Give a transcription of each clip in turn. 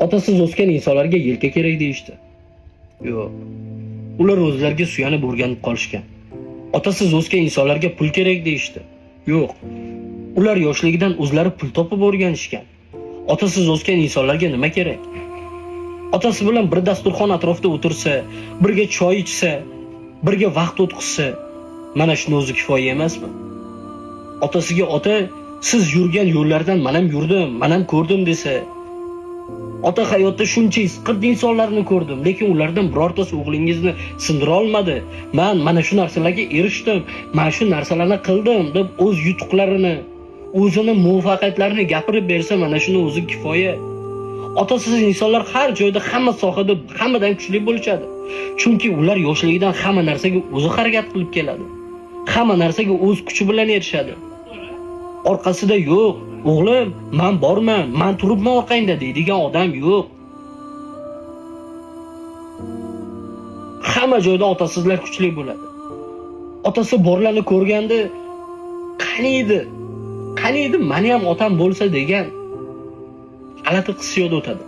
Otasiz o'sgan insonlarga yelka kerak deyishdi. Yo'q. Ular o'zlariga suyanib o'rganib qolishgan. Otasiz o'sgan insonlarga pul kerak deyishdi. Yo'q. Ular yoshligidan o'zlari pul topib o'rganishgan. Otasiz o'sgan insonlarga nima kerak? Otasi bilan bir dasturxon atrofida o'tirsa, birga choy ichsa, birga vaqt o'tkazsa, mana shuni o'zi kifoya emasmi? Otasiga ota, siz yurgan yo'llardan men ham yurdim, men ham ko'rdim desa, ota hayotda shuncha isqirt insonlarni ko'rdim, lekin ulardan birortasi o'g'lingizni sindira olmadi. Men mana shu narsalarga erishdim, men shu narsalarni qildim deb o'z yutuqlarini, o'zini muvaffaqiyatlarini gapirib bersa, mana shuni o'zi kifoya. Otasiz insonlar har joyda, hamma sohada hammadan kuchli bo'lishadi. Chunki ular yoshligidan hamma narsaga o'zi harakat qilib keladi. Hamma narsaga o'z kuchi bilan erishadi. Orqasida yo'q, o'g'lim, men borman, men turibman orqangda deydigan odam yo'q. Hamma joyda otasizlar kuchli bo'ladi. Otasi borlarni ko'rganda, qani edi, meni ham otam bo'lsa degan g'alati hissiyot o'tadi.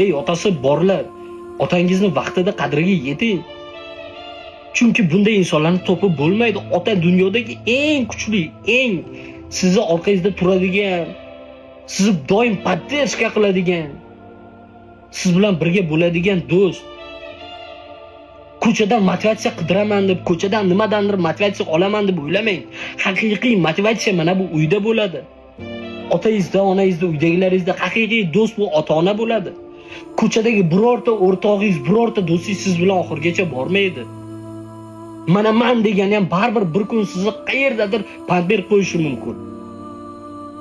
Ey otasi borlar, otangizni vaqtida qadriga yeting. Chunki bunday insonlarni topib bo'lmaydi. Ota dunyodagi eng kuchli, eng sizni orqangizda turadigan, sizni doim poddershka qiladigan, siz bilan birga bo'ladigan do'st. Ko'chadan motivatsiya qidiraman deb, ko'chadan nimadandir motivatsiya olaman deb o'ylamang. Haqiqiy motivatsiya mana bu uyda bo'ladi. Otangizda, onangizda, uydagilaringizda haqiqiy do'st bu ota-ona bo'ladi. Ko'chadagi birorta o'rtog'ingiz, birorta do'stingiz siz bilan oxirgacha bormaydi. Mana men degan ham baribir bir kun sizni qayerdadir pand berib qo'yishi mumkin.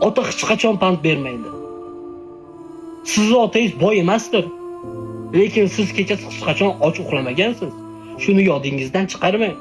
Ota hech qachon pand bermaydi. Sizning otangiz boy emasdir, lekin siz kechasi hech qachon och uxlamagansiz. Shuni yodingizdan chiqarmang.